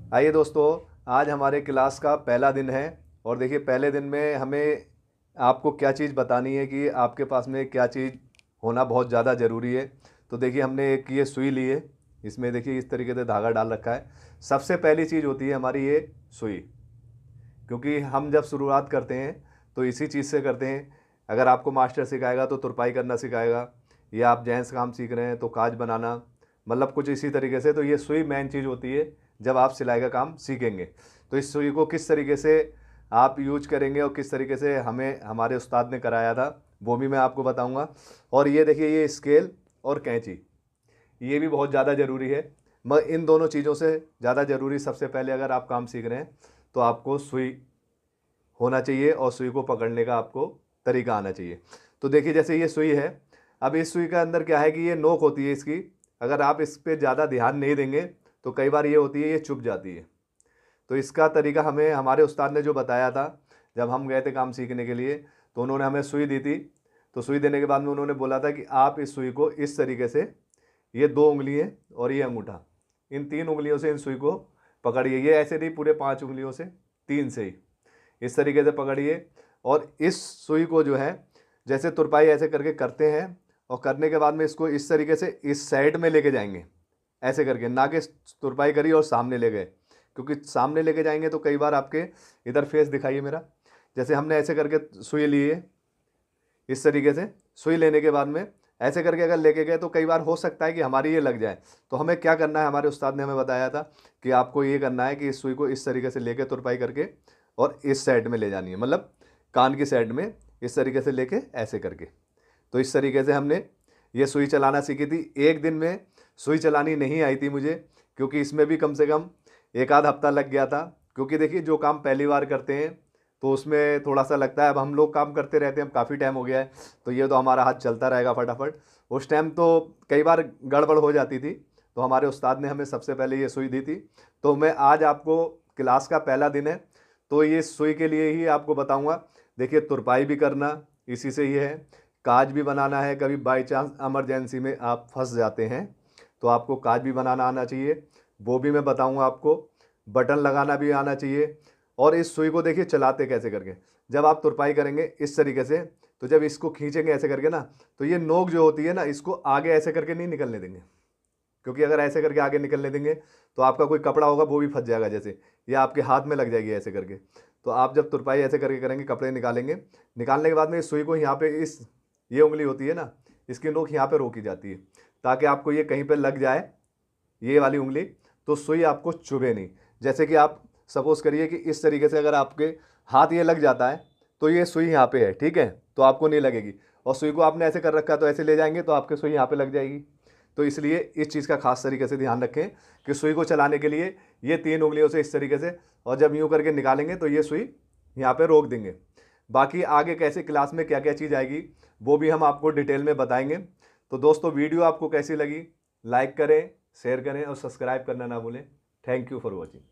आइए दोस्तों, आज हमारे क्लास का पहला दिन है। और देखिए, पहले दिन में हमें आपको क्या चीज़ बतानी है कि आपके पास में क्या चीज़ होना बहुत ज़्यादा ज़रूरी है। तो देखिए, हमने एक ये सुई ली है। इसमें देखिए इस तरीके से धागा डाल रखा है। सबसे पहली चीज़ होती है हमारी ये सुई, क्योंकि हम जब शुरुआत करते हैं तो इसी चीज़ से करते हैं। अगर आपको मास्टर सिखाएगा तो तुरपाई करना सिखाएगा, या आप जेंट्स काम सीख रहे हैं तो काज बनाना, मतलब कुछ इसी तरीके से। तो ये सुई मेन चीज़ होती है जब आप सिलाई का काम सीखेंगे। तो इस सुई को किस तरीके से आप यूज करेंगे और किस तरीके से हमें हमारे उस्ताद ने कराया था वो भी मैं आपको बताऊंगा। और ये देखिए, ये स्केल और कैंची, ये भी बहुत ज़्यादा ज़रूरी है। मगर इन दोनों चीज़ों से ज़्यादा ज़रूरी सबसे पहले, अगर आप काम सीख रहे हैं तो आपको सुई होना चाहिए और सुई को पकड़ने का आपको तरीका आना चाहिए। तो देखिए, जैसे ये सुई है, अब इस सुई के अंदर क्या है कि ये नोक होती है इसकी। अगर आप इस पर ज़्यादा ध्यान नहीं देंगे तो कई बार ये होती है, ये चुभ जाती है। तो इसका तरीका हमें हमारे उस्ताद ने जो बताया था, जब हम गए थे काम सीखने के लिए, तो उन्होंने हमें सुई दी थी। तो सुई देने के बाद में उन्होंने बोला था कि आप इस सुई को इस तरीके से, ये 2 उंगली है और ये अंगूठा, इन 3 उंगलियों से इन सुई को पकड़िए। ये ऐसे नहीं, पूरे 5 उंगलियों से, 3 से ही इस तरीके से पकड़िए। और इस सुई को जो है, जैसे तुरपाई ऐसे करके करते हैं, और करने के बाद में इसको इस तरीके से इस साइड में लेके जाएंगे, ऐसे करके, ना कि तुरपाई करी और सामने ले गए। क्योंकि सामने लेके जाएंगे तो कई बार आपके, इधर फेस दिखाइए मेरा, जैसे हमने ऐसे करके सुई ली है, इस तरीके से सुई लेने के बाद में ऐसे करके अगर लेके गए तो कई बार हो सकता है कि हमारी ये लग जाए। तो हमें क्या करना है, हमारे उस्ताद ने हमें बताया था कि आपको ये करना है कि इस सुई को इस तरीके से लेके तुरपाई करके और इस साइड में ले जानी है, मतलब कान की साइड में इस तरीके से लेके ऐसे करके। तो इस तरीके से हमने ये सुई चलाना सीखी थी। एक दिन में सुई चलानी नहीं आई थी मुझे, क्योंकि इसमें भी कम से कम एक आध हफ्ता लग गया था। क्योंकि देखिए, जो काम पहली बार करते हैं तो उसमें थोड़ा सा लगता है। अब हम लोग काम करते रहते हैं, अब काफ़ी टाइम हो गया है, तो ये तो हमारा हाथ चलता रहेगा फटाफट। उस टाइम तो कई बार गड़बड़ हो जाती थी। तो हमारे उस्ताद ने हमें सबसे पहले ये सुई दी थी। तो मैं आज आपको, क्लास का पहला दिन है तो ये सुई के लिए ही आपको बताऊंगा। देखिए, तुरपाई भी करना इसी से ही है, काज भी बनाना है। कभी बाई चांस इमरजेंसी में आप फंस जाते हैं तो आपको काज भी बनाना आना चाहिए, वो भी मैं बताऊंगा आपको। बटन लगाना भी आना चाहिए। और इस सुई को देखिए चलाते कैसे करके, जब आप तुरपाई करेंगे इस तरीके से, तो जब इसको खींचेंगे ऐसे करके ना, तो ये नोक जो होती है ना, इसको आगे ऐसे करके नहीं निकलने देंगे। क्योंकि अगर ऐसे करके आगे निकलने देंगे तो आपका कोई कपड़ा होगा वो भी फंस जाएगा, जैसे या आपके हाथ में लग जाएगी ऐसे करके। तो आप जब तुरपाई ऐसे करके करेंगे, कपड़े निकालेंगे, निकालने के बाद में इस सुई को यहाँ पे, इस ये उंगली होती है ना, इसकी नोक यहाँ पे रोकी जाती है, ताकि आपको ये कहीं पे लग जाए, ये वाली उंगली, तो सुई आपको चुभे नहीं। जैसे कि आप सपोज करिए कि इस तरीके से अगर आपके हाथ ये लग जाता है तो ये सुई यहाँ पे है, ठीक है, तो आपको नहीं लगेगी। और सुई को आपने ऐसे कर रखा है तो ऐसे ले जाएंगे तो आपके सुई यहाँ पे लग जाएगी। तो इसलिए इस चीज़ का खास तरीके से ध्यान रखें कि सुई को चलाने के लिए ये 3 उंगलियों से इस तरीके से, और जब यूँ करके निकालेंगे तो ये सुई यहाँ पे रोक देंगे। बाकी आगे कैसे क्लास में क्या क्या चीज़ आएगी वो भी हम आपको डिटेल में बताएंगे। तो दोस्तों, वीडियो आपको कैसी लगी, लाइक करें, शेयर करें और सब्सक्राइब करना ना भूलें। Thank you for watching.